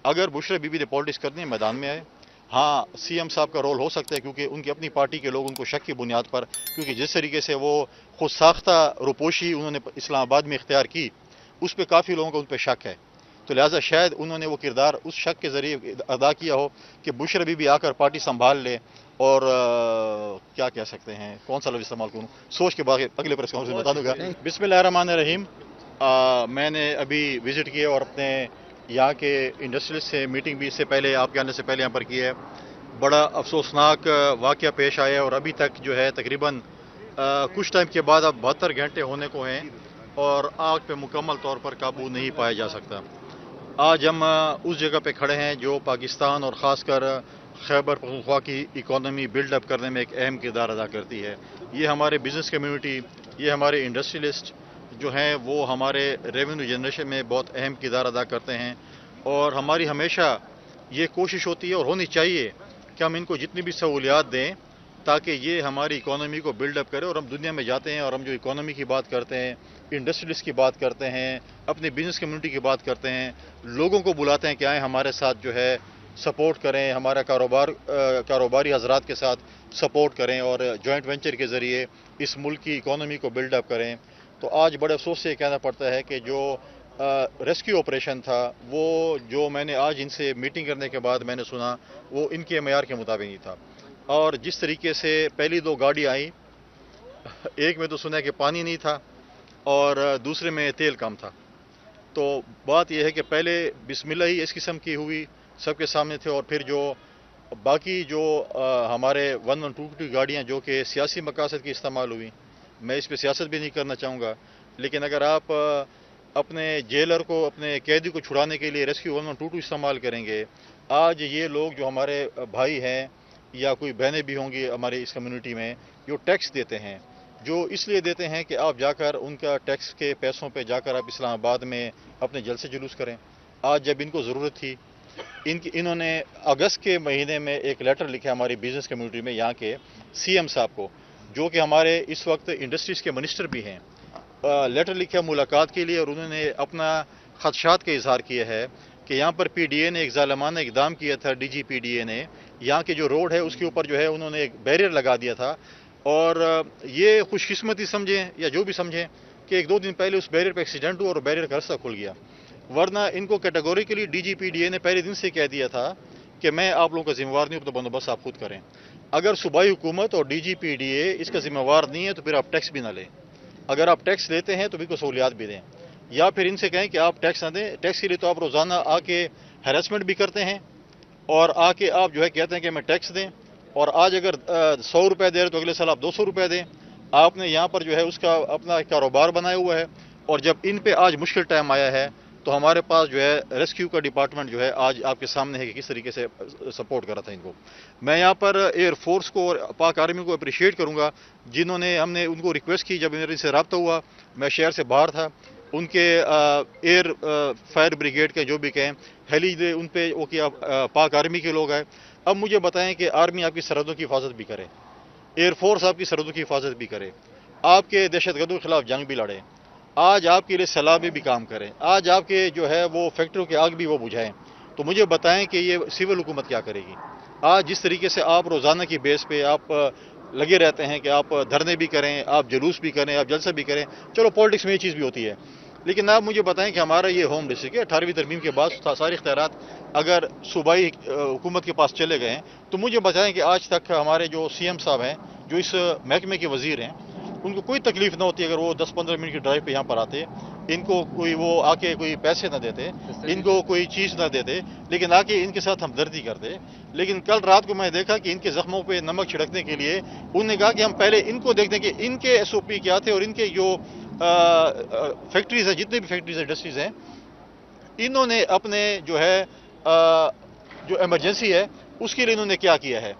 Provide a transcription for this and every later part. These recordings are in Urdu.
اگر بشرا بیوی نے پالیٹکس کرنی ہے میدان میں آئے. ہاں سی ایم صاحب کا رول ہو سکتا ہے کیونکہ ان کی اپنی پارٹی کے لوگ ان کو شک کی بنیاد پر، کیونکہ جس طریقے سے وہ خود ساختہ روپوشی انہوں نے اسلام آباد میں اختیار کی، اس پہ کافی لوگوں کا ان پہ شک ہے. تو لہٰذا شاید انہوں نے وہ کردار اس شک کے ذریعے ادا کیا ہو کہ بشرا بیوی آ کر پارٹی سنبھال لے. اور کیا کہہ سکتے ہیں، کون سا لفظ استعمال کروں، سوچ کے بعد اگلے پریس کانفرنس میں بتا دوں گا. بسم اللہ الرحمن الرحیم. میں نے ابھی وزٹ کیا اور اپنے یہاں کے انڈسٹریل سے میٹنگ بھی اس سے پہلے آپ کے آنے سے پہلے یہاں پر کی ہے. بڑا افسوسناک واقعہ پیش آیا ہے اور ابھی تک جو ہے تقریباً کچھ ٹائم کے بعد اب 72 گھنٹے ہونے کو ہیں اور آگ پہ مکمل طور پر قابو نہیں پایا جا سکتا. آج ہم اس جگہ پہ کھڑے ہیں جو پاکستان اور خاص کر خیبر پختونخوا کی اکانومی بلڈ اپ کرنے میں ایک اہم کردار ادا کرتی ہے. یہ ہمارے بزنس کمیونٹی، یہ ہمارے انڈسٹریلسٹ جو ہیں وہ ہمارے ریونیو جنریشن میں بہت اہم کردار ادا کرتے ہیں. اور ہماری ہمیشہ یہ کوشش ہوتی ہے اور ہونی چاہیے کہ ہم ان کو جتنی بھی سہولیات دیں تاکہ یہ ہماری اکانومی کو بلڈ اپ کرے. اور ہم دنیا میں جاتے ہیں اور ہم جو اکانومی کی بات کرتے ہیں، انڈسٹریز کی بات کرتے ہیں، اپنی بزنس کمیونٹی کی بات کرتے ہیں، لوگوں کو بلاتے ہیں کہ آئیں ہمارے ساتھ جو ہے سپورٹ کریں، ہمارا کاروباری حضرات کے ساتھ سپورٹ کریں اور جوائنٹ وینچر کے ذریعے اس ملک کی اکانومی کو بلڈ اپ کریں. تو آج بڑے افسوس سے یہ کہنا پڑتا ہے کہ جو ریسکیو آپریشن تھا وہ جو میں نے آج ان سے میٹنگ کرنے کے بعد میں نے سنا وہ ان کے معیار کے مطابق نہیں تھا. اور جس طریقے سے پہلی 2 گاڑی آئیں، ایک میں تو سنا کہ پانی نہیں تھا اور دوسرے میں تیل کم تھا. تو بات یہ ہے کہ پہلے بسم اللہ ہی اس قسم کی ہوئی، سب کے سامنے تھے. اور پھر جو باقی جو ہمارے 1122 گاڑیاں جو کہ سیاسی مقاصد کی استعمال ہوئی، میں اس پہ سیاست بھی نہیں کرنا چاہوں گا، لیکن اگر آپ اپنے جیلر کو، اپنے قیدی کو چھڑانے کے لیے ریسکیو 1122 استعمال کریں گے، آج یہ لوگ جو ہمارے بھائی ہیں یا کوئی بہنیں بھی ہوں گی ہمارے اس کمیونٹی میں، جو ٹیکس دیتے ہیں، جو اس لیے دیتے ہیں کہ آپ جا کر ان کا ٹیکس کے پیسوں پہ جا کر آپ اسلام آباد میں اپنے جلسے جلوس کریں. آج جب ان کو ضرورت تھی، انہوں نے اگست کے مہینے میں ایک لیٹر لکھا ہماری بزنس کمیونٹی میں یہاں کے سی ایم صاحب کو، جو کہ ہمارے اس وقت انڈسٹریز کے منسٹر بھی ہیں. لیٹر لکھا ملاقات کے لیے اور انہوں نے اپنا خدشات کا اظہار کیا ہے کہ یہاں پر پی ڈی اے نے ایک ظالمانہ اقدام کیا تھا. D G P D A نے یہاں کے جو روڈ ہے اس کے اوپر جو ہے انہوں نے ایک بیریئر لگا دیا تھا. اور یہ خوش قسمتی سمجھیں یا جو بھی سمجھیں کہ 1-2 دن پہلے اس بیریئر پہ ایکسیڈنٹ ہوا اور بیریئر کا رستہ کھل گیا، ورنہ ان کو categorically D G P D A نے پہلے دن سے کہہ دیا تھا کہ میں آپ لوگوں کا ذمہ وار نہیں ہوں، تو بندوبست آپ خود کریں. اگر صوبائی حکومت اور ڈی جی پی ڈی اے اس کا ذمہ وار نہیں ہے تو پھر آپ ٹیکس بھی نہ لیں. اگر آپ ٹیکس لیتے ہیں تو بھی کو سہولیات بھی دیں، یا پھر ان سے کہیں کہ آپ ٹیکس نہ دیں. ٹیکس کے لیے تو آپ روزانہ آ کے ہیراسمنٹ بھی کرتے ہیں اور آ کے آپ جو ہے کہتے ہیں کہ میں ٹیکس دیں. اور آج اگر 100 روپے دے رہے تو اگلے سال آپ 200 روپے دیں. آپ نے یہاں پر جو ہے اس کا اپنا کاروبار بنایا ہوا ہے. اور جب ان پہ آج مشکل ٹائم آیا ہے تو ہمارے پاس جو ہے ریسکیو کا ڈپارٹمنٹ جو ہے آج آپ کے سامنے ہے کہ کس طریقے سے سپورٹ کرا تھا ان کو. میں یہاں پر ایئر فورس کو اور پاک آرمی کو اپریشیٹ کروں گا جنہوں نے، ہم نے ان کو ریکویسٹ کی جب میرے سے رابطہ ہوا، میں شہر سے باہر تھا، ان کے ایئر فائر بریگیڈ کے جو بھی کہیں ہیلی دے ان پہ وہ کیا، پاک آرمی کے لوگ آئے. اب مجھے بتائیں کہ آرمی آپ کی سرحدوں کی حفاظت بھی کرے، ایئر فورس آپ کی سرحدوں کی حفاظت بھی کرے، آپ کے دہشت گردوں کے خلاف جنگ بھی لڑے، آج آپ کے لیے سیلاب میں بھی کام کریں، آج آپ کے جو ہے وہ فیکٹریوں کی آگ بھی وہ بجھائیں. تو مجھے بتائیں کہ یہ سول حکومت کیا کرے گی؟ آج جس طریقے سے آپ روزانہ کی بیس پہ آپ لگے رہتے ہیں کہ آپ دھرنے بھی کریں، آپ جلوس بھی کریں، آپ جلسہ بھی کریں، چلو پالیٹکس میں یہ چیز بھی ہوتی ہے، لیکن آپ مجھے بتائیں کہ ہمارا یہ ہوم ڈسٹرکٹ ہے، 18ویں ترمیم کے بعد سارے اختیارات اگر صوبائی حکومت کے پاس چلے گئے ہیں تو مجھے بتائیں کہ آج تک ہمارے جو سی ایم صاحب ہیں، جو اس محکمے کے وزیر ہیں، ان کو کوئی تکلیف نہ ہوتی اگر وہ 10-15 منٹ کی ڈرائیو پہ یہاں پر آتے، ان کو کوئی وہ آ کے کوئی پیسے نہ دیتے، ان کو کوئی چیز نہ دیتے، لیکن آ کے ان کے ساتھ ہمدردی کرتے. لیکن کل رات کو میں نے دیکھا کہ ان کے زخموں پہ نمک چھڑکنے کے لیے انہوں نے کہا کہ ہم پہلے ان کو دیکھتے ہیں کہ ان کے ایس او پی کیا تھے اور ان کے جو فیکٹریز ہیں، جتنے بھی فیکٹریز انڈسٹریز ہیں، انہوں نے اپنے جو ہے جو ایمرجنسی ہے اس کے لیے انہوں نے کیا کیا ہے.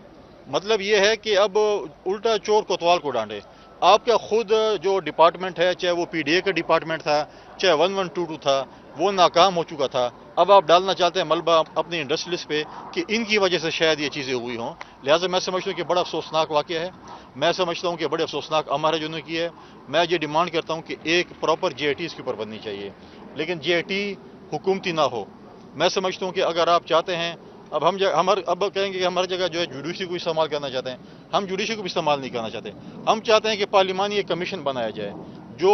مطلب یہ ہے کہ اب الٹا چور کوتوال کو ڈانٹے. آپ کا خود جو ڈپارٹمنٹ ہے، چاہے وہ پی ڈی اے کا ڈپارٹمنٹ تھا، چاہے 1122 تھا، وہ ناکام ہو چکا تھا. اب آپ ڈالنا چاہتے ہیں ملبہ اپنی انڈسٹریز پہ کہ ان کی وجہ سے شاید یہ چیزیں ہوئی ہوں. لہٰذا میں سمجھتا ہوں کہ بڑا افسوسناک واقعہ ہے. میں سمجھتا ہوں کہ بڑے افسوسناک امر ہے جنہوں نے کی ہے. میں یہ ڈیمانڈ کرتا ہوں کہ ایک پراپر جے آئی ٹی اس کے اوپر بننی چاہیے، لیکن جے آئی ٹی حکومتی نہ ہو. میں سمجھتا ہوں کہ اگر آپ چاہتے ہیں اب اب کہیں گے کہ ہماری جگہ جو ہے جوڈیشری کو استعمال کرنا چاہتے ہیں، ہم جوڈیشری کو بھی استعمال نہیں کرنا چاہتے. ہم چاہتے ہیں کہ پارلیمانی ایک کمیشن بنایا جائے جو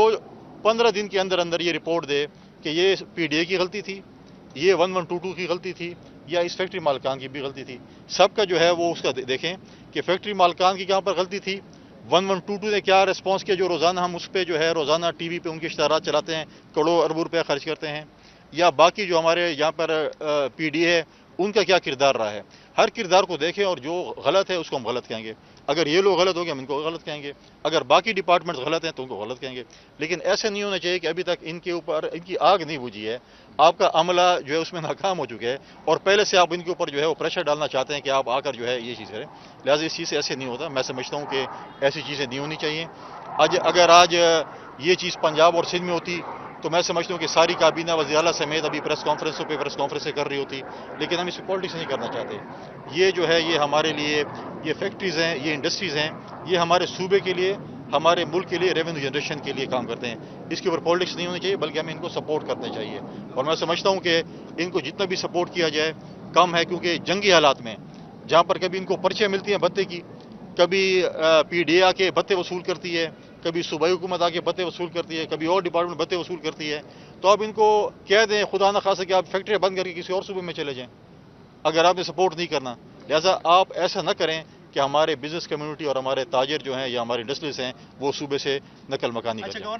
15 دن کے اندر اندر یہ رپورٹ دے کہ یہ پی ڈی اے کی غلطی تھی، یہ 1122 کی غلطی تھی، یا اس فیکٹری مالکان کی بھی غلطی تھی. سب کا جو ہے وہ اس کا دیکھیں کہ فیکٹری مالکان کی کہاں پر غلطی تھی، 1122 نے کیا ریسپانس کیا، جو روزانہ ہم اس پہ جو ہے روزانہ ٹی وی پہ ان کے اشتہارات چلاتے ہیں، کروڑوں اربوں روپے خرچ کرتے ہیں، یا باقی جو ہمارے یہاں پر پی ڈی ہے ان کا کیا کردار رہا ہے. ہر کردار کو دیکھیں اور جو غلط ہے اس کو ہم غلط کہیں گے. اگر یہ لوگ غلط ہو گئے ہم ان کو غلط کہیں گے، اگر باقی ڈپارٹمنٹس غلط ہیں تو ان کو غلط کہیں گے. لیکن ایسا نہیں ہونا چاہیے کہ ابھی تک ان کے اوپر ان کی آگ نہیں بجھی ہے، آپ کا عملہ جو ہے اس میں ناکام ہو چکا ہے، اور پہلے سے آپ ان کے اوپر جو ہے وہ پریشر ڈالنا چاہتے ہیں کہ آپ آ کر جو ہے یہ چیز کریں. لہٰذا اس چیز سے ایسے نہیں ہوتا. میں سمجھتا ہوں کہ ایسی چیزیں نہیں ہونی چاہیے. اگر آج یہ چیز پنجاب اور سندھ میں ہوتی تو میں سمجھتا ہوں کہ ساری کابینہ وزیر اعلیٰ سمیت ابھی پریس کانفرنسیں کر رہی ہوتی. لیکن ہم اس میں پالیٹکس نہیں کرنا چاہتے. یہ جو ہے یہ ہمارے لیے یہ فیکٹریز ہیں، یہ انڈسٹریز ہیں، یہ ہمارے صوبے کے لیے، ہمارے ملک کے لیے ریونیو جنریشن کے لیے کام کرتے ہیں. اس کے اوپر پالیٹکس نہیں ہونی چاہیے، بلکہ ہمیں ان کو سپورٹ کرنا چاہیے. اور میں سمجھتا ہوں کہ ان کو جتنا بھی سپورٹ کیا جائے کم ہے، کیونکہ جنگی حالات میں جہاں پر کبھی ان کو پرچیاں ملتی ہیں بھتے کی، کبھی پی ڈی اے آ کے بھتے وصول کرتی ہے، کبھی صوبائی حکومت آ کے بھتے وصول کرتی ہے، کبھی اور ڈپارٹمنٹ بھتے وصول کرتی ہے، تو آپ ان کو کہہ دیں خدا نہ خواستہ کہ آپ فیکٹریاں بند کر کے کسی اور صوبے میں چلے جائیں اگر آپ نے سپورٹ نہیں کرنا. لہٰذا آپ ایسا نہ کریں کہ ہمارے بزنس کمیونٹی اور ہمارے تاجر جو ہیں یا ہمارے انڈسٹریز ہیں وہ صوبے سے نقل مکانی کریں.